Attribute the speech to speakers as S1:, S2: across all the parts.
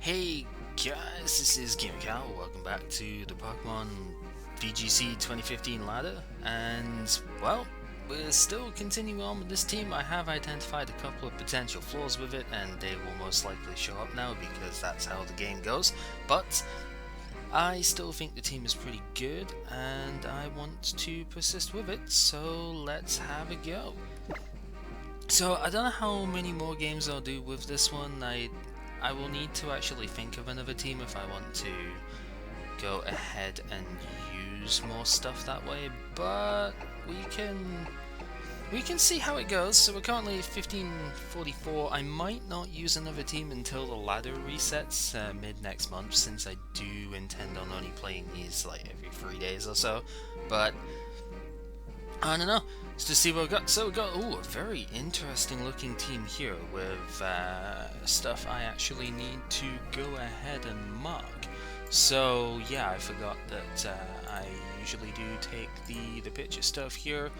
S1: Hey guys, this is Cal. Welcome back to the Pokemon VGC2015 ladder, and well, we're still continuing on with this team. I have identified a couple of potential flaws with it, and they will most likely show up now because that's how the game goes, but I still think the team is pretty good, and I want to persist with it, so let's have a go. So I don't know how many more games I'll do with this one. I will need to actually think of another team if I want to go ahead and use more stuff that way, but we can see how it goes. So we're currently 1544. I might not use another team until the ladder resets mid next month, since I do intend on only playing these like every 3 days or so, but I don't know. Let's just see what we've got. So we've got a very interesting looking team here with stuff I actually need to go ahead and mark. So yeah, I forgot that I usually do take the picture stuff here.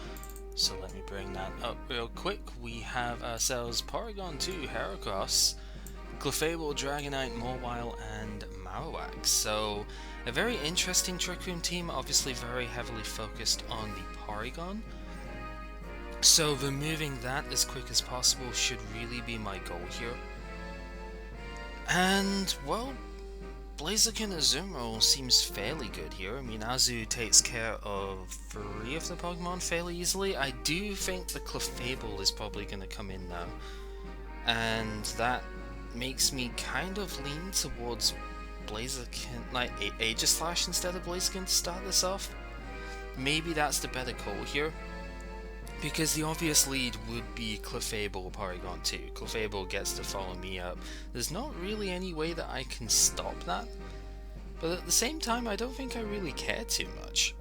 S1: So let me bring that up real quick. We have ourselves Porygon-2, Heracross, Clefable, Dragonite, Mawile, and Marowak. So a very interesting Trick Room team, obviously very heavily focused on the Porygon. So removing that as quick as possible should really be my goal here. And, well, Blaziken Azumarill seems fairly good here. I mean, Azu takes care of 3 of the Pokemon fairly easily. I do think the Clefable is probably going to come in now, and that makes me kind of lean towards Blaziken, like Aegislash instead of Blaziken to start this off. Maybe that's the better call here, because the obvious lead would be Clefable Porygon-2. Clefable gets to follow me up. There's not really any way that I can stop that, but at the same time I don't think I really care too much.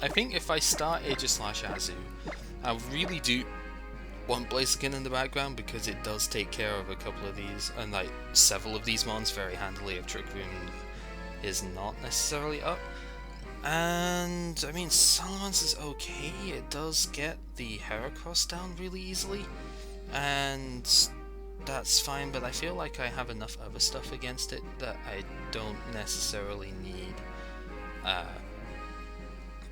S1: I think if I start Aegislash Azu, I really do want Blaziken in the background, because it does take care of a couple of these, and like several of these mons very handily if Trick Room is not necessarily up. And I mean, Salamence is okay. It does get the Heracross down really easily, and that's fine, but I feel like I have enough other stuff against it that I don't necessarily need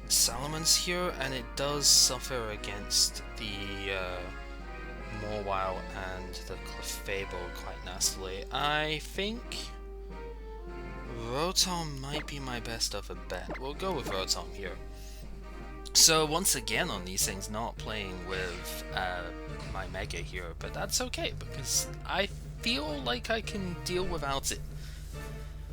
S1: Salamence here, and it does suffer against the Mawile and the Clefable quite nastily. I think Rotom might be my best of a bet. We'll go with Rotom here. So once again on these things, not playing with my Mega here, but that's okay because I feel like I can deal without it.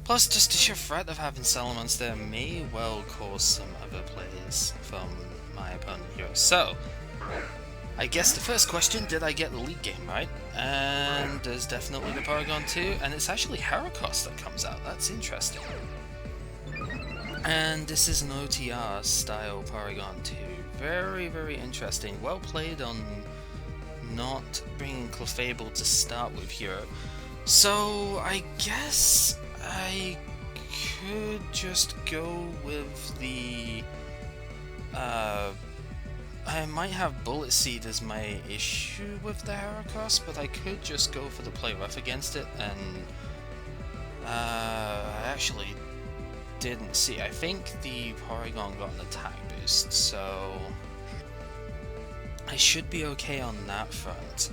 S1: Plus, just the sheer threat of having Salamence there may well cause some other plays from my opponent here. So, I guess the first question, did I get the lead game right? And there's definitely the Porygon-2, and it's actually Heracross that comes out. That's interesting. And this is an OTR style Porygon-2. Very, very interesting. Well played on not bringing Clefable to start with here. So I guess I could just go with the I might have Bullet Seed as my issue with the Heracross, but I could just go for the play rough against it, and I actually didn't see. I think the Porygon got an attack boost, so I should be okay on that front.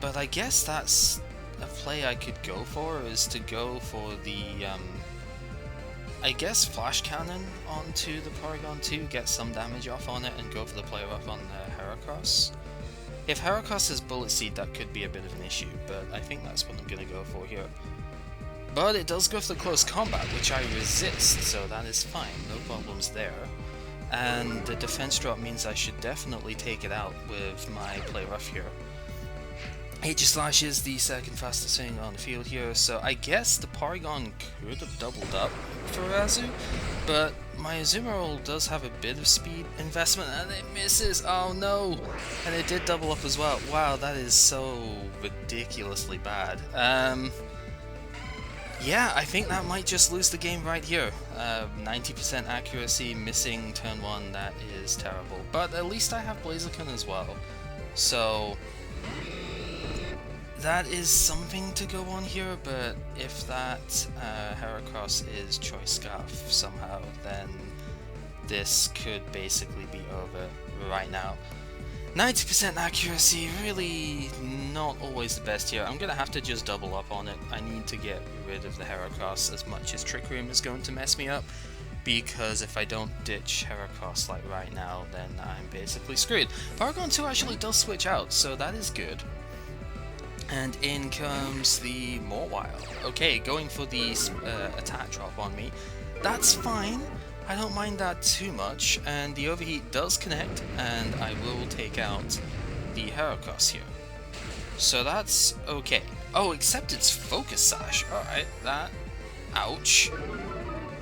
S1: But I guess that's a play I could go for, is to go for the I guess Flash Cannon onto the Porygon-2, get some damage off on it, and go for the play rough on the Heracross. If Heracross has Bullet Seed, that could be a bit of an issue, but I think that's what I'm going to go for here. But it does go for the close combat, which I resist, so that is fine, no problems there. And the defense drop means I should definitely take it out with my play rough here. Aegislash is the second fastest thing on the field here, so I guess the Porygon could have doubled up for Azu, but my Azumarill does have a bit of speed investment, and it misses! Oh no! And it did double up as well. Wow, that is so ridiculously bad. Yeah, I think that might just lose the game right here. 90% accuracy, missing turn 1, that is terrible. But at least I have Blaziken as well, so that is something to go on here, but if that Heracross is Choice Scarf somehow, then this could basically be over right now. 90% accuracy, really not always the best here. I'm going to have to just double up on it. I need to get rid of the Heracross as much as Trick Room is going to mess me up, because if I don't ditch Heracross like right now, then I'm basically screwed. Paragon 2 actually does switch out, so that is good. And in comes the Mawile. Okay, going for the attack drop on me. That's fine. I don't mind that too much, and the overheat does connect, and I will take out the Heracross here. So that's okay. Oh, except it's Focus Sash. Alright, that... ouch.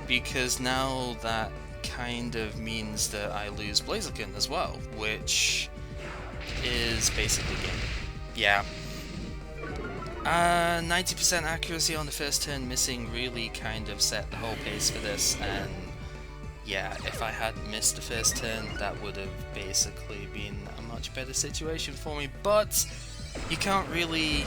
S1: Because now that kind of means that I lose Blaziken as well, which is basically game. Yeah. 90% accuracy on the first turn missing really kind of set the whole pace for this, and yeah, if I hadn't missed the first turn, that would have basically been a much better situation for me, but you can't really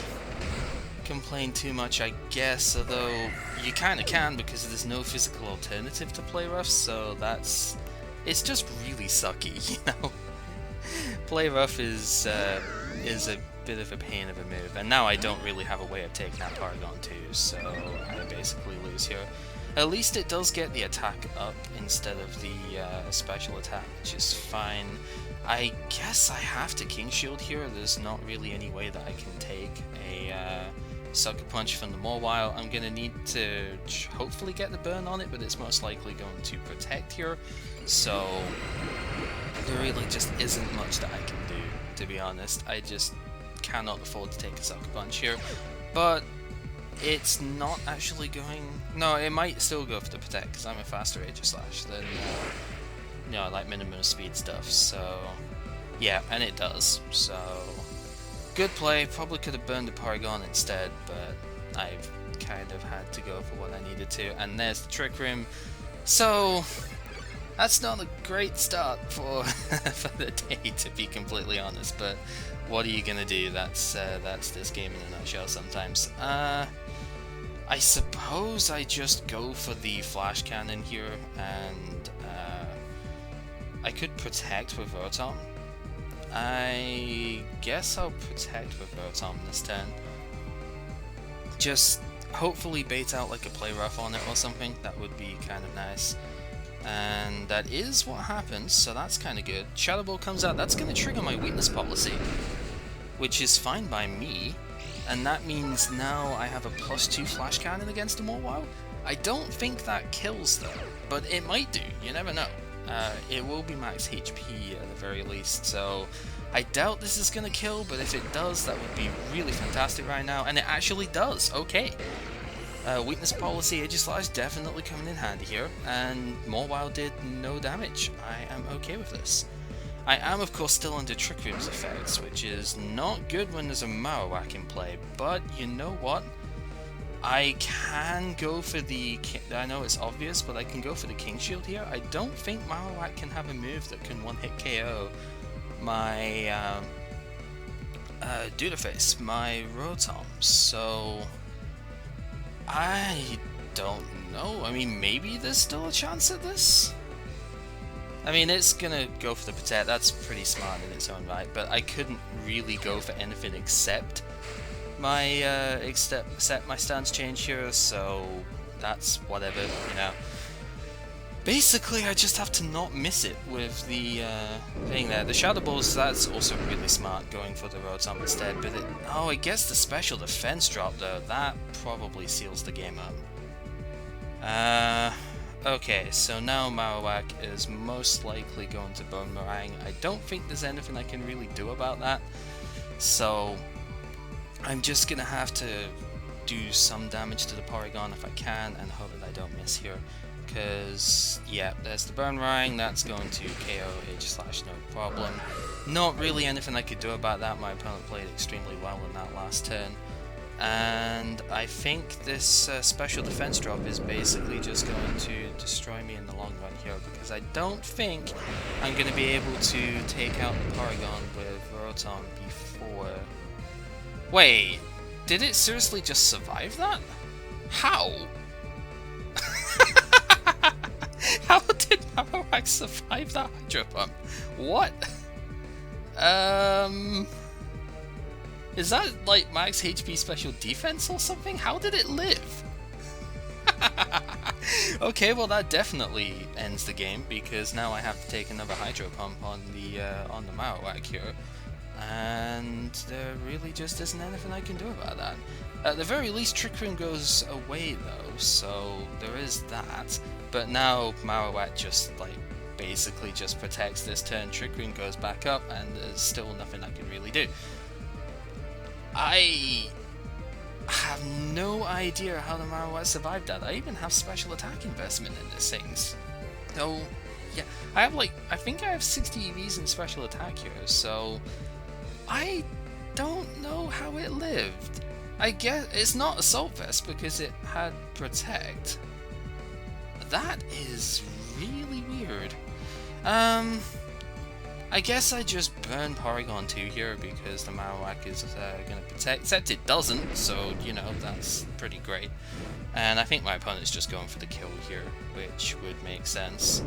S1: complain too much, I guess, although you kind of can because there's no physical alternative to Play Rough, so it's just really sucky, you know? Play Rough is a bit of a pain of a move, and now I don't really have a way of taking out Paragon 2, so I basically lose here. At least it does get the attack up instead of the special attack, which is fine. I guess I have to King Shield here. There's not really any way that I can take a Sucker Punch from the Mawile. I'm going to need to hopefully get the burn on it, but it's most likely going to protect here. So there really just isn't much that I can do, to be honest. I just cannot afford to take a Sucker Punch here. But it's not actually going... No, it might still go for the protect, because I'm a faster Aegislash than, you know, like minimum speed stuff, so... Yeah, and it does, so... Good play, probably could have burned the Paragon instead, but I've kind of had to go for what I needed to, and there's the Trick Room. So... That's not a great start for, for the day, to be completely honest, but what are you gonna do? That's this game in a nutshell sometimes. I suppose I just go for the Flash Cannon here, and I could protect with Rotom. I guess I'll protect with Rotom this turn. Just hopefully bait out like a Play Rough on it or something, that would be kind of nice. And that is what happens, so that's kind of good. Shadow Ball comes out, that's going to trigger my weakness policy, which is fine by me, and that means now I have a +2 Flash Cannon against a Mawile. I don't think that kills though, but it might do, you never know. It will be max HP at the very least, so I doubt this is going to kill, but if it does, that would be really fantastic right now, and it actually does, okay. Weakness policy, Aegislash definitely coming in handy here, and Mawile did no damage. I am okay with this. I am of course still under Trick Room's effects, which is not good when there's a Marowak in play, but you know what? I can go for the... I know it's obvious, but I can go for the King Shield here. I don't think Marowak can have a move that can one-hit KO my Dudaface, my Rotom, so... I don't know. I mean, maybe there's still a chance at this? I mean, it's gonna go for the protect. That's pretty smart in its own right, but I couldn't really go for anything except my my stance change here, so that's whatever, you know. Basically, I just have to not miss it with the thing there. The Shadow Balls, that's also really smart, going for the Rotom instead, but oh, I guess the special defense drop though, that probably seals the game up. Okay, so now Marowak is most likely going to Boomerang. I don't think there's anything I can really do about that, so I'm just gonna have to do some damage to the Porygon if I can, and hope that I don't miss here. Because, yeah, there's the Boomerang, that's going to KO Aegislash, no problem. Not really anything I could do about that, my opponent played extremely well in that last turn. And I think this special defense drop is basically just going to destroy me in the long run here, because I don't think I'm going to be able to take out the Porygon with Rotom before... Wait, Did it seriously just survive that? How? How did Marowak survive that Hydro Pump? What? Is that like max HP special defense or something? How did it live? Okay, well that definitely ends the game because now I have to take another Hydro Pump on the Marowak here, and there really just isn't anything I can do about that. At the very least, Trick Room goes away though, so there is that. But now Marowak just like basically just protects this turn. Trick Room goes back up, and there's still nothing I can really do. I have no idea how the Marowak survived that. I even have special attack investment in this thing. So yeah, I think I have 60 EVs in special attack here, so I don't know how it lived. I guess it's not Assault Vest because it had Protect. That is really weird. I guess I just burn Porygon 2 here because the Marowak is going to protect, except it doesn't, so, you know, that's pretty great. And I think my opponent's just going for the kill here, which would make sense.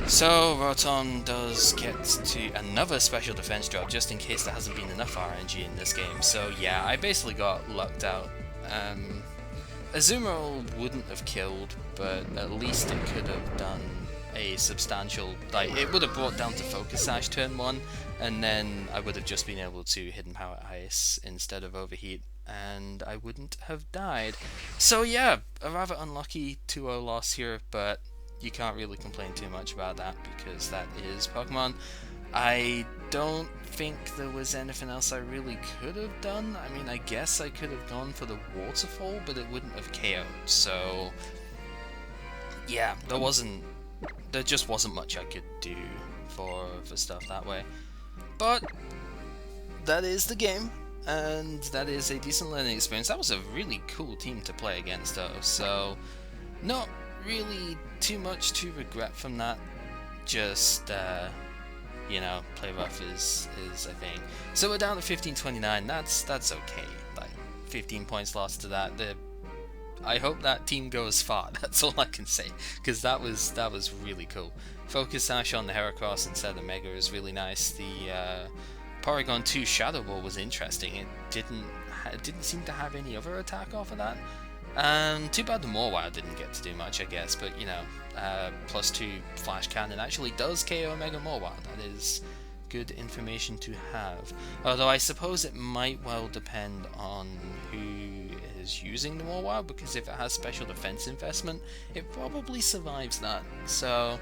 S1: So, Rotom does get to another special defense drop, just in case there hasn't been enough RNG in this game. So yeah, I basically got lucked out. Azumarill wouldn't have killed, but at least it could have done a substantial, like, it would have brought down to Focus Sash turn 1, and then I would have just been able to Hidden Power Ice instead of Overheat, and I wouldn't have died. So yeah, a rather unlucky 2-0 loss here, but you can't really complain too much about that because that is Pokemon. I don't think there was anything else I really could have done. I mean, I guess I could have gone for the Waterfall, but it wouldn't have KO'd, so yeah, there just wasn't much I could do for stuff that way. But that is the game, and that is a decent learning experience. That was a really cool team to play against though, so not really too much to regret from that. Just you know, play rough is a thing. So we're down to 15-29. That's okay. Like 15 points lost to that. I hope that team goes far. That's all I can say, because that was really cool. Focus Sash on the Heracross instead of Mega is really nice. The Porygon 2 Shadow Ball was interesting. It didn't seem to have any other attack off of that. Too bad the Mawile didn't get to do much, I guess, but you know, +2 Flash Cannon actually does KO Mega Mawile. That is good information to have. Although I suppose it might well depend on who is using the Mawile, because if it has special defense investment, it probably survives that. So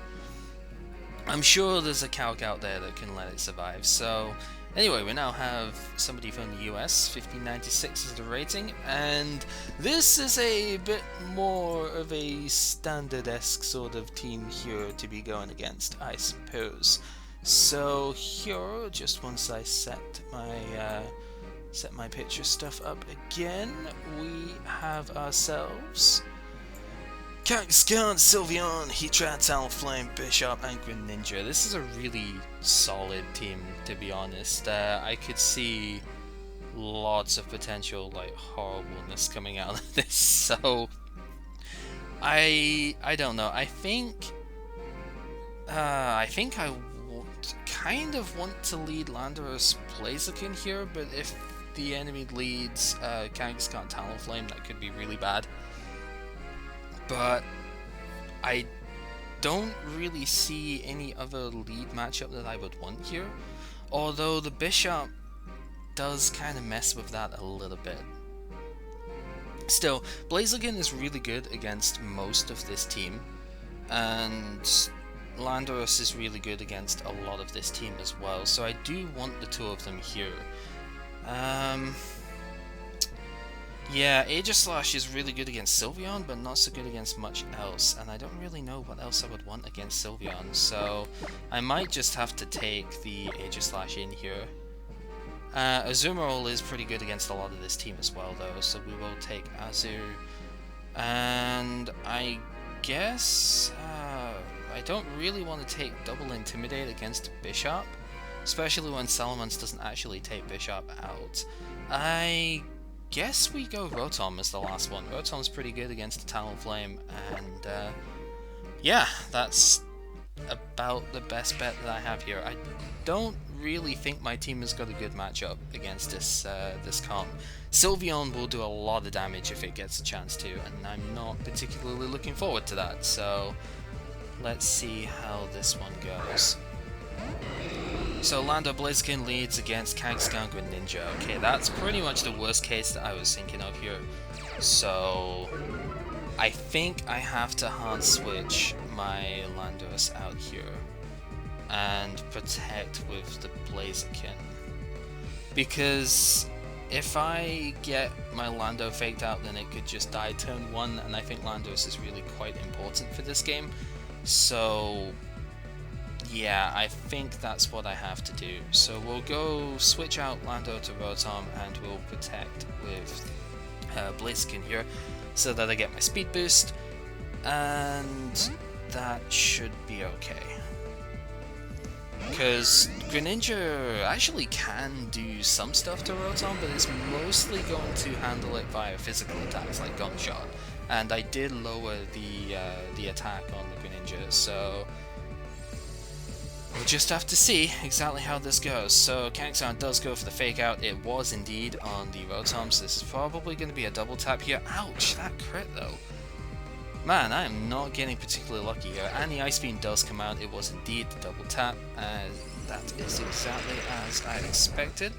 S1: I'm sure there's a calc out there that can let it survive. So anyway, we now have somebody from the US, 1596 is the rating, and this is a bit more of a standard-esque sort of team here to be going against, I suppose. So here, just once I set my picture stuff up again, we have ourselves Kangaskhan, Sylveon, Heatran, Talonflame, Bishop, and Greninja. This is a really solid team, to be honest. I could see lots of potential, like, horribleness coming out of this. So I don't know. I think I kind of want to lead Landorus Blaziken here, but if the enemy leads Kangaskhan, Talonflame, that could be really bad. But I don't really see any other lead matchup that I would want here, although the Bishop does kind of mess with that a little bit. Still, Blaziken is really good against most of this team, and Landorus is really good against a lot of this team as well, so I do want the two of them here. Yeah, Aegislash is really good against Sylveon, but not so good against much else, and I don't really know what else I would want against Sylveon, so I might just have to take the Aegislash in here. Azumarill is pretty good against a lot of this team as well, though, so we will take Azur. And I guess I don't really want to take Double Intimidate against Bishop, especially when Salamence doesn't actually take Bishop out. I guess we go Rotom as the last one. Rotom's pretty good against the Talonflame, and yeah, that's about the best bet that I have here. I don't really think my team has got a good matchup against this comp. Sylveon will do a lot of damage if it gets a chance to, and I'm not particularly looking forward to that, so let's see how this one goes. So Lando Blaziken leads against Kangaskhan Greninja. Okay, that's pretty much the worst case that I was thinking of here. So I think I have to hard switch my Landorus out here and protect with the Blaziken. Because if I get my Lando faked out, then it could just die turn 1, and I think Landorus is really quite important for this game. So yeah, I think that's what I have to do. So we'll go switch out Lando to Rotom, and we'll protect with Blaziken here, so that I get my speed boost, and that should be okay. Because Greninja actually can do some stuff to Rotom, but it's mostly going to handle it via physical attacks like Gunshot, and I did lower the attack on the Greninja, so we'll just have to see exactly how this goes. So Kangaskhan does go for the fake out. It was indeed on the Rotom, so this is probably going to be a double tap here. Ouch, that crit though. Man, I am not getting particularly lucky here. And the Ice Beam does come out. It was indeed the double tap, and that is exactly as I expected.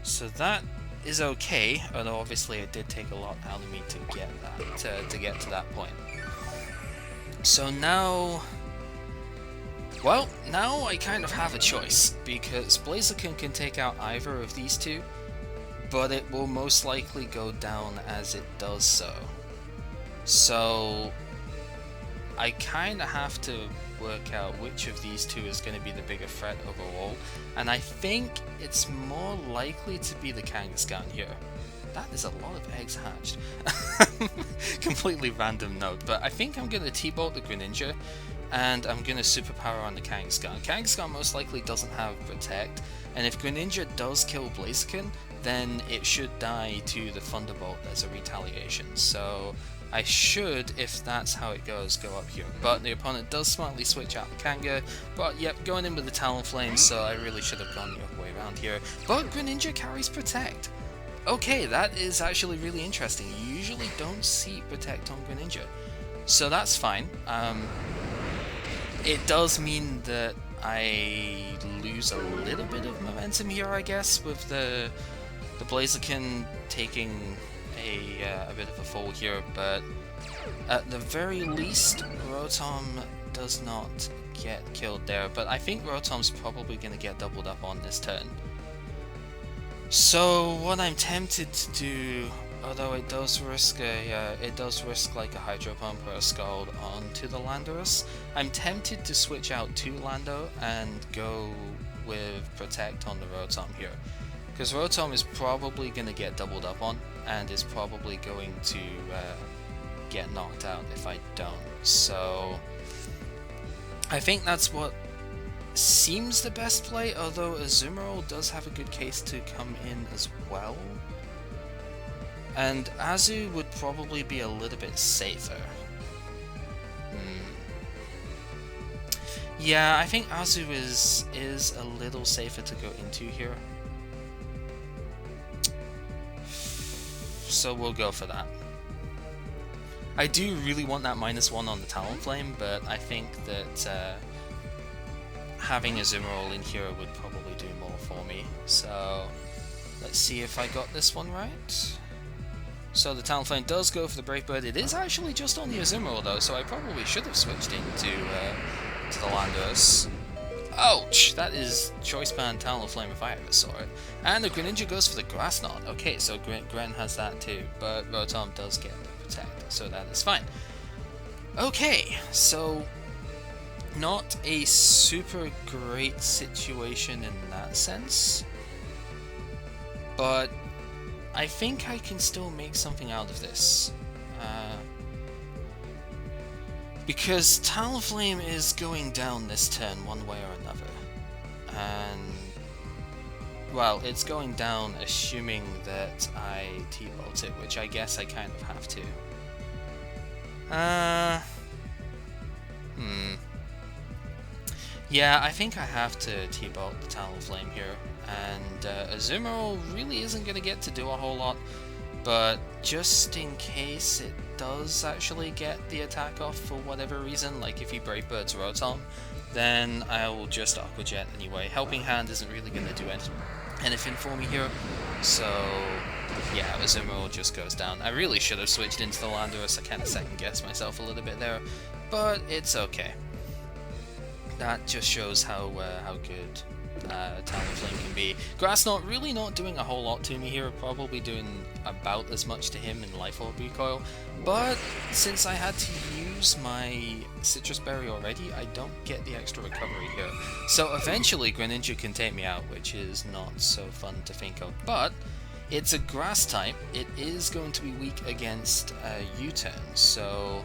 S1: So that is okay, although obviously it did take a lot out of me to get that to get to that point. So now, well, now I kind of have a choice, because Blaziken can take out either of these two, but it will most likely go down as it does so. So I kind of have to work out which of these two is going to be the bigger threat overall, and I think it's more likely to be the Kangaskhan here. That is a lot of eggs hatched. Completely random note, but I think I'm going to T-Bolt the Greninja, and I'm going to Superpower on the Kangaskhan. Kangaskhan most likely doesn't have Protect, and if Greninja does kill Blaziken, then it should die to the Thunderbolt as a retaliation. So I should, if that's how it goes, go up here. But the opponent does smartly switch out the Kanga, but yep, going in with the Talonflame, so I really should have gone the other way around here. But Greninja carries Protect. Okay, that is actually really interesting. You usually don't see Protect on Greninja, so that's fine. It does mean that I lose a little bit of momentum here, I guess, with the Blaziken taking a bit of a fall here, but at the very least, Rotom does not get killed there. But I think Rotom's probably going to get doubled up on this turn. So what I'm tempted to do, although it does risk like a Hydro Pump or a Scald onto the Landorus, I'm tempted to switch out to Lando and go with Protect on the Rotom here. Because Rotom is probably going to get doubled up on, and is probably going to get knocked out if I don't. So I think that's what seems the best play, although Azumarill does have a good case to come in as well. And Azu would probably be a little bit safer. Yeah, I think Azu is a little safer to go into here. So we'll go for that. I do really want that -1 on the Talonflame, but I think that having Azumarill in here would probably do more for me. So let's see if I got this one right. So the Talonflame does go for the Brave Bird. It is actually just on the Azumarill though, so I probably should have switched into to the Landorus. Ouch! That is Choice Band Talonflame if I ever saw it. And the Greninja goes for the Grass Knot. Okay, so Gren has that too, but Rotom does get the Protect, so that is fine. Okay, so not a super great situation in that sense, but I think I can still make something out of this. Because Talonflame is going down this turn one way or another. And well, it's going down assuming that I T-bolt it, which I guess I kind of have to. Yeah, I think I have to T-bolt the Talonflame here, and Azumarill really isn't going to get to do a whole lot, but just in case it does actually get the attack off for whatever reason, like if he Brave Birds Rotom, then I will just Aqua Jet anyway. Helping Hand isn't really going to do anything for me here, so yeah, Azumarill just goes down. I really should have switched into the Landorus. I kind of second-guessed myself a little bit there, but it's okay. That just shows how good Talonflame can be. Grass Knot really not doing a whole lot to me here, probably doing about as much to him in Life Orb Recoil, but since I had to use my Citrus Berry already, I don't get the extra recovery here. So eventually Greninja can take me out, which is not so fun to think of, but it's a Grass type. It is going to be weak against U-turn, so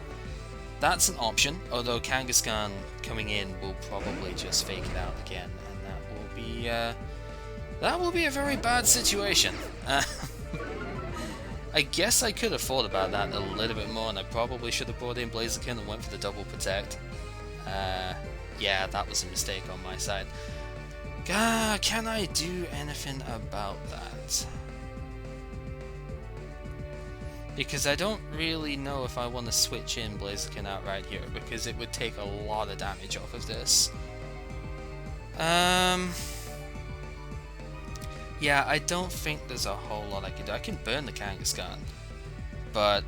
S1: that's an option, although Kangaskhan coming in will probably just fake it out again, and that will be a very bad situation. I guess I could have thought about that a little bit more, and I probably should have brought in Blaziken and went for the double protect. Yeah, that was a mistake on my side. Can I do anything about that? Because I don't really know if I want to switch in Blaziken outright here, because it would take a lot of damage off of this. Yeah, I don't think there's a whole lot I can do. I can burn the Kangaskhan, but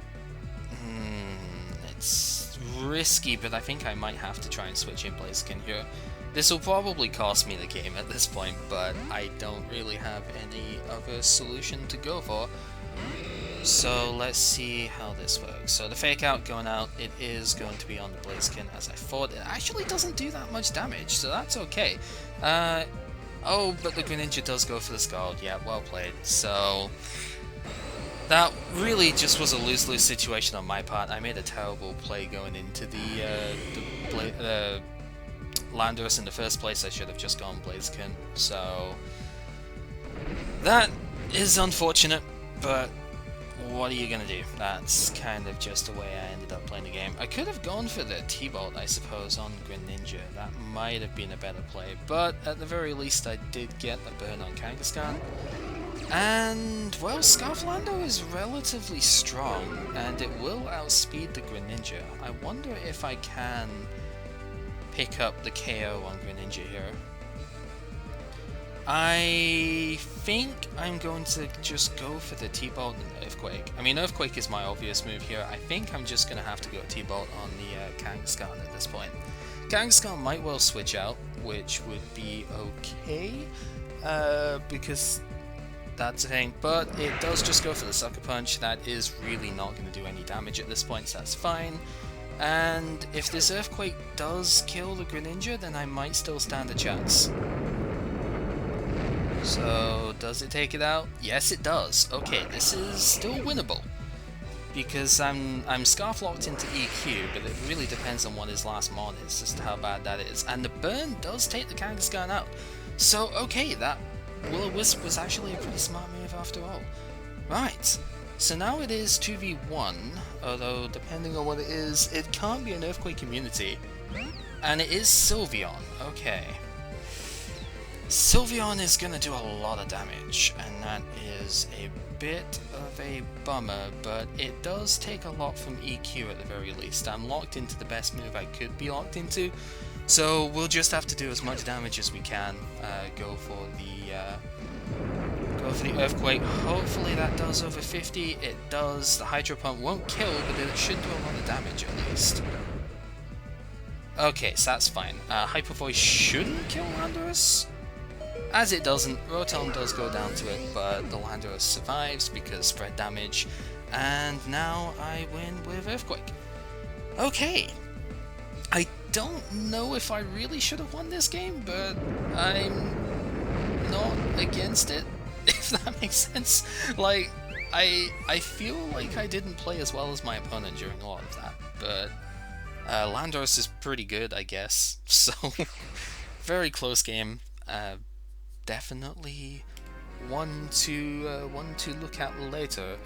S1: it's risky, but I think I might have to try and switch in Blaziken here. This will probably cost me the game at this point, but I don't really have any other solution to go for. So let's see how this works. So the Fake Out going out, it is going to be on the Blaziken as I thought. It actually doesn't do that much damage, so that's okay. Oh, but the Greninja does go for the Scald. Yeah, well played. So that really just was a lose-lose situation on my part. I made a terrible play going into the Landorus in the first place. I should have just gone Blaziken. So that is unfortunate, but what are you gonna do? That's kind of just the way I ended up playing the game. I could have gone for the T-Bolt, I suppose, on Greninja. That might have been a better play, but at the very least I did get a burn on Kangaskhan. And, well, Scarflando is relatively strong, and it will outspeed the Greninja. I wonder if I can pick up the KO on Greninja here. I think I'm going to just go for the T-Bolt and Earthquake. I mean, Earthquake is my obvious move here. I think I'm just going to have to go T-Bolt on the Kangaskhan at this point. Kangaskhan might well switch out, which would be okay, because that's a thing, but it does just go for the Sucker Punch. That is really not going to do any damage at this point, so that's fine. And if this Earthquake does kill the Greninja, then I might still stand a chance. So, does it take it out? Yes, it does. Okay, this is still winnable, because I'm Scarf locked into EQ, but it really depends on what his last mon is as to how bad that is. And the burn does take the Kangaskhan out. So, okay, that Will-O-Wisp was actually a pretty smart move after all. Right, so now it is 2v1, although depending on what it is, it can't be an Earthquake immunity. And it is Sylveon, okay. Sylveon is going to do a lot of damage, and that is a bit of a bummer, but it does take a lot from EQ at the very least. I'm locked into the best move I could be locked into, so we'll just have to do as much damage as we can. Go for the Earthquake. Hopefully that does over 50. It does. The Hydro Pump won't kill, but it should do a lot of damage at least. Okay, so that's fine. Hyper Voice shouldn't kill Landorus. As it doesn't, Rotom does go down to it, but the Landorus survives because spread damage, and now I win with Earthquake. Okay, I don't know if I really should have won this game, but I'm not against it, if that makes sense. Like, I feel like I didn't play as well as my opponent during a lot of that, but Landorus is pretty good, I guess, so very close game. Definitely one to look at later.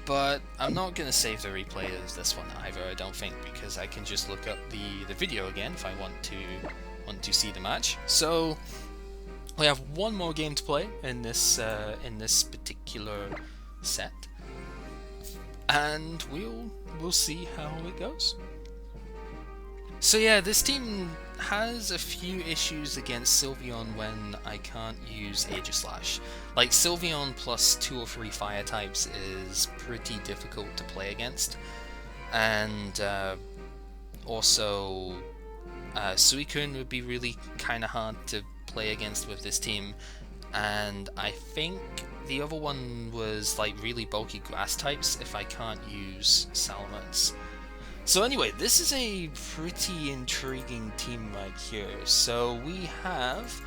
S1: But I'm not going to save the replay of this one either, I don't think, because I can just look up the video again if I want to see the match. So we have one more game to play in this particular set, and we'll see how it goes. So yeah, this team has a few issues against Sylveon when I can't use Aegislash. Like, Sylveon plus 2 or 3 fire types is pretty difficult to play against. And also Suicune would be really kind of hard to play against with this team. And I think the other one was like really bulky grass types if I can't use Salamence. So anyway, this is a pretty intriguing team right here. So we have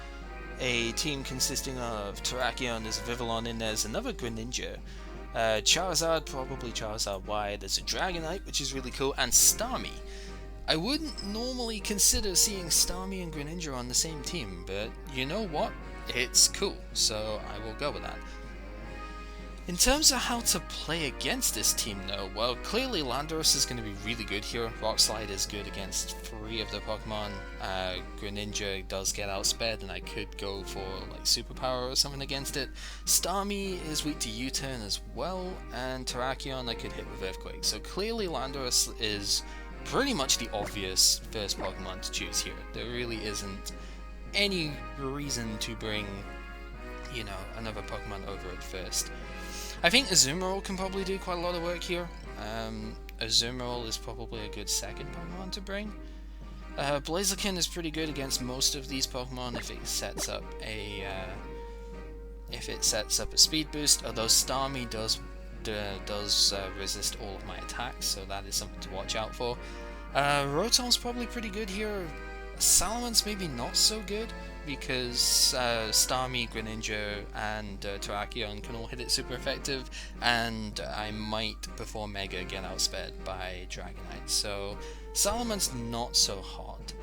S1: a team consisting of Terrakion, there's Vivillon in there, there's another Greninja, Charizard, probably Charizard Y, there's a Dragonite, which is really cool, and Starmie. I wouldn't normally consider seeing Starmie and Greninja on the same team, but you know what? It's cool, so I will go with that. In terms of how to play against this team though, well, clearly Landorus is going to be really good here. Rock Slide is good against 3 of the Pokemon. Greninja does get outsped, and I could go for like Superpower or something against it. Starmie is weak to U-turn as well, and Terrakion I could hit with Earthquake. So clearly Landorus is pretty much the obvious first Pokemon to choose here. There really isn't any reason to bring, you know, another Pokemon over at first. I think Azumarill can probably do quite a lot of work here. Azumarill is probably a good second Pokemon to bring. Blaziken is pretty good against most of these Pokemon if it sets up a speed boost. Although Starmie does resist all of my attacks, so that is something to watch out for. Rotom's probably pretty good here. Salamence maybe not so good, because Starmie, Greninja, and Terrakion can all hit it super effective, and I might, before Mega, get outsped by Dragonite, so Salamence not so hot.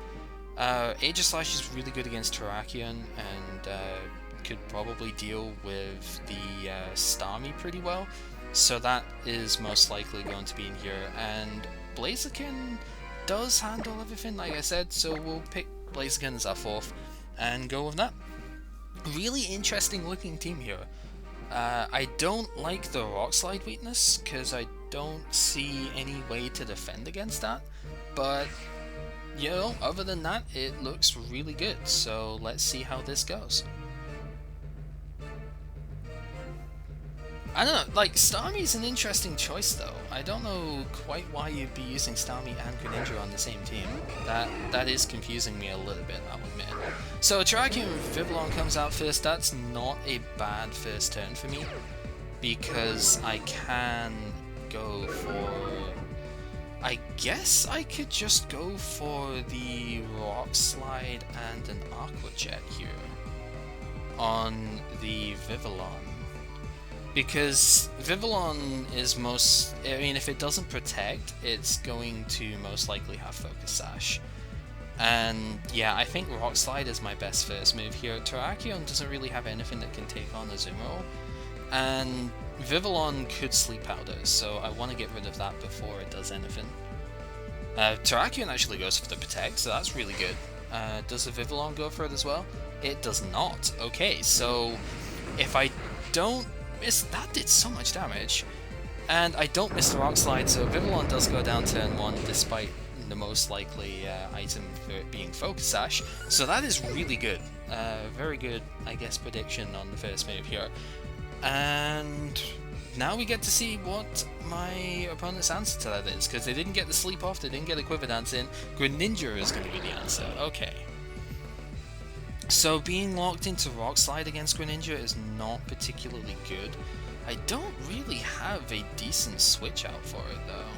S1: Aegislash is really good against Terrakion, and could probably deal with the Starmie pretty well, so that is most likely going to be in here, and Blaziken does handle everything, like I said, so we'll pick Blaziken as our 4th and go with that. Really interesting looking team here. I don't like the Rock Slide weakness, because I don't see any way to defend against that, but you know, other than that, it looks really good, so let's see how this goes. I don't know, like, Starmie's an interesting choice though. I don't know quite why you'd be using Starmie and Greninja on the same team. That is confusing me a little bit, I'll admit. So Terrakion Vivillon comes out first. That's not a bad first turn for me, because I can go for... I guess I could just go for the Rock Slide and an Aqua Jet here on the Vivillon. Because Vivillon is I mean, if it doesn't protect, it's going to most likely have Focus Sash. And yeah, I think Rock Slide is my best first move here. Terrakion doesn't really have anything that can take on Azumarill, and Vivillon could Sleep Powder, so I want to get rid of that before it does anything. Terrakion actually goes for the Protect, so that's really good. Does the Vivillon go for it as well? It does not. Okay, so if I don't miss... That did so much damage. And I don't miss the Rock Slide, so Vivillon does go down turn 1 despite the most likely item for it being Focus Sash. So that is really good. Very good, I guess, prediction on the first move here. And now we get to see what my opponent's answer to that is, because they didn't get the Sleep off, they didn't get a Quiver Dance in. Greninja is going to be the answer. Okay. So being locked into Rock Slide against Greninja is not particularly good. I don't really have a decent switch out for it though.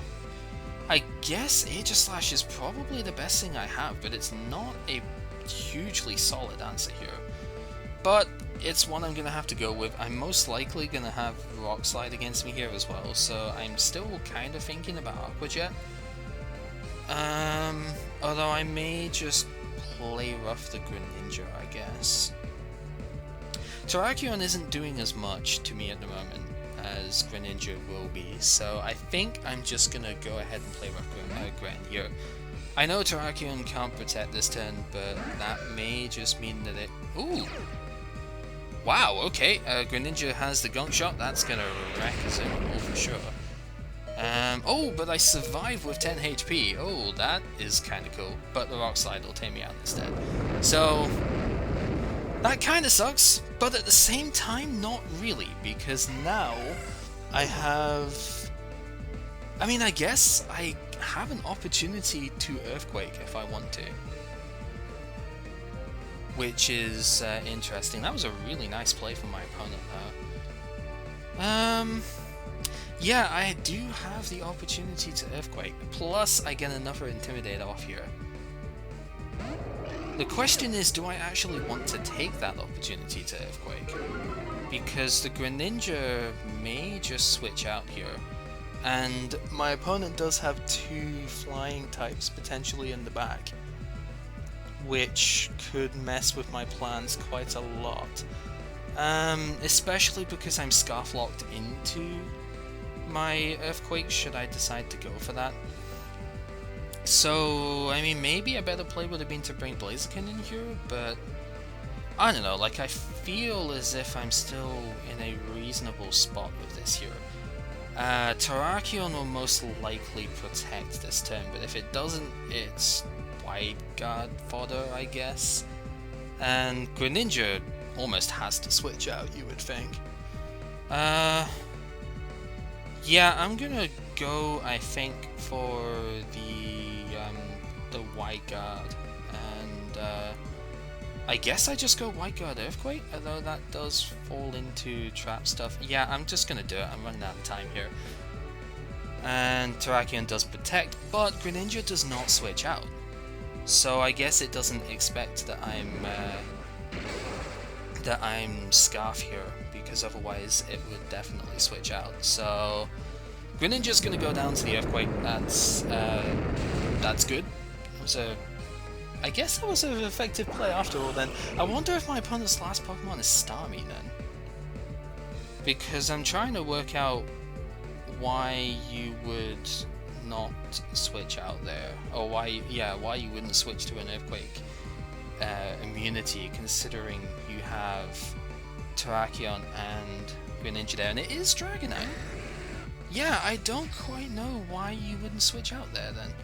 S1: I guess Aegislash is probably the best thing I have, but it's not a hugely solid answer here. But it's one I'm going to have to go with. I'm most likely going to have Rock Slide against me here as well, so I'm still kind of thinking about Aqua Jet. Although I may just play rough the Greninja, I guess. Terrakion isn't doing as much to me at the moment as Greninja will be, so I think I'm just gonna go ahead and play rough Gren here. I know Terrakion can't protect this turn, but that may just mean that it... Ooh! Wow, okay, Greninja has the Gunk Shot, that's gonna wreck Azumarill for sure. Oh, but I survive with 10 HP. Oh, that is kind of cool. But the Rock Slide will take me out instead. So, that kind of sucks, but at the same time, not really, because now I have... I mean, I guess I have an opportunity to Earthquake if I want to. Which is interesting. That was a really nice play from my opponent though. Yeah, I do have the opportunity to Earthquake, plus I get another Intimidate off here. The question is, do I actually want to take that opportunity to Earthquake? Because the Greninja may just switch out here, and my opponent does have 2 flying types potentially in the back, which could mess with my plans quite a lot. Especially because I'm Scarf locked into my Earthquake should I decide to go for that. So, I mean, maybe a better play would have been to bring Blaziken in here, but I don't know, like I feel as if I'm still in a reasonable spot with this here. Terrakion will most likely protect this turn, but if it doesn't, it's Wide Guard fodder, I guess. And Greninja almost has to switch out, you would think. Yeah, I'm gonna go, I think, for the Wide Guard, and I guess I just go Wide Guard Earthquake, although that does fall into trap stuff. Yeah, I'm just gonna do it, I'm running out of time here. And Terrakion does protect, but Greninja does not switch out. So I guess it doesn't expect that I'm Scarf here, because otherwise it would definitely switch out. So Greninja's gonna go down to the Earthquake. That's good. I guess that was an effective play after all. Then I wonder if my opponent's last Pokemon is Starmie then, because I'm trying to work out why you would not switch out there, or why you wouldn't switch to an Earthquake immunity, considering you have Terrakion and Greninja there, and it is Dragonite. Yeah, I don't quite know why you wouldn't switch out there then.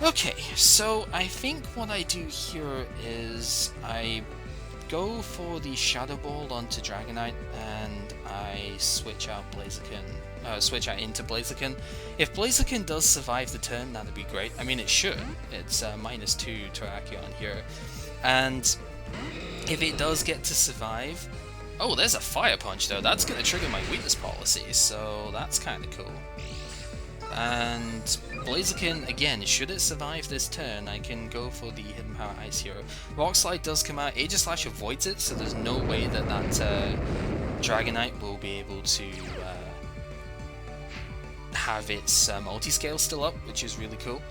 S1: Okay, so I think what I do here is I go for the Shadow Ball onto Dragonite, and I switch out into Blaziken. If Blaziken does survive the turn, that'd be great. I mean, it should. It's -2 Terrakion here. And if it does get to survive... Oh, there's a Fire Punch though. That's going to trigger my weakness policy, so that's kind of cool. And Blaziken, again, should it survive this turn, I can go for the Hidden Power Ice here. Rock Slide does come out, Aegislash avoids it, so there's no way that Dragonite will be able to have its multi-scale still up, which is really cool.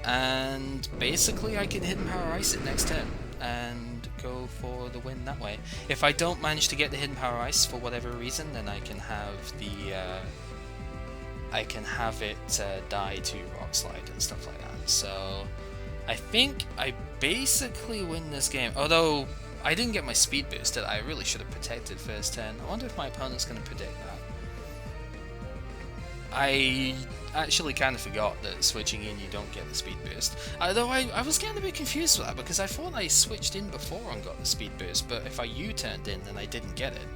S1: And basically I can Hidden Power Ice it next turn, and go for the win that way. If I don't manage to get the Hidden Power Ice for whatever reason, then I can have it die to Rock Slide and stuff like that. So I think I basically win this game, although I didn't get my speed boosted. I really should have protected first turn. I wonder if my opponent's going to predict that. I actually kind of forgot that switching in you don't get the speed boost. Although I was getting a bit confused with that, because I thought I switched in before and got the speed boost, but if I U-turned in then I didn't get it.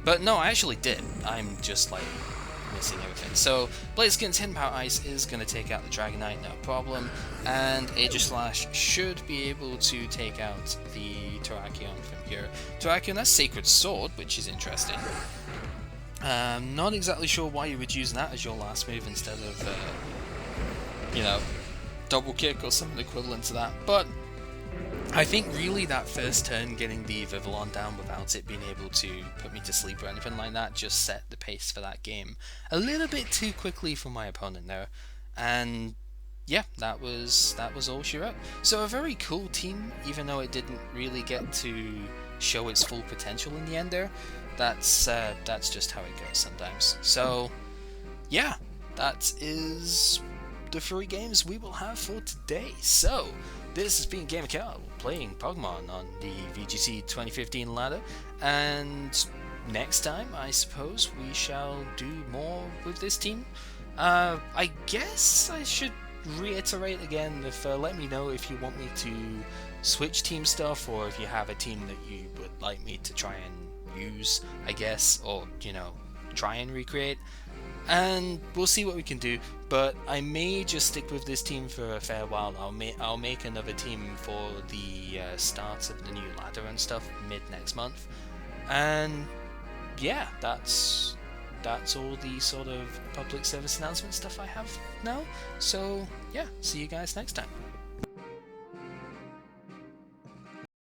S1: But no, I actually did. I'm just like missing everything. So Blaziken's Hidden Power Ice is going to take out the Dragonite, no problem, and Aegislash should be able to take out the Terrakion from here. Terrakion has Sacred Sword, which is interesting. Not exactly sure why you would use that as your last move instead of, double kick or something equivalent to that, but I think really that first turn getting the Vivillon down without it being able to put me to sleep or anything like that just set the pace for that game a little bit too quickly for my opponent there, and yeah, that was all she wrote. So a very cool team, even though it didn't really get to show its full potential in the end there. That's just how it goes sometimes. So yeah, that is the 3 games we will have for today. So this has been GamerCal playing Pokemon on the VGC 2015 ladder, and next time I suppose we shall do more with this team. I guess I should reiterate again, if let me know if you want me to switch team stuff, or if you have a team that you would like me to try and use, I guess, or try and recreate, and we'll see what we can do. But I may just stick with this team for a fair while. I'll make another team for the start of the new ladder and stuff mid next month, and yeah, that's all the sort of public service announcement stuff I have now. So yeah, see you guys next time.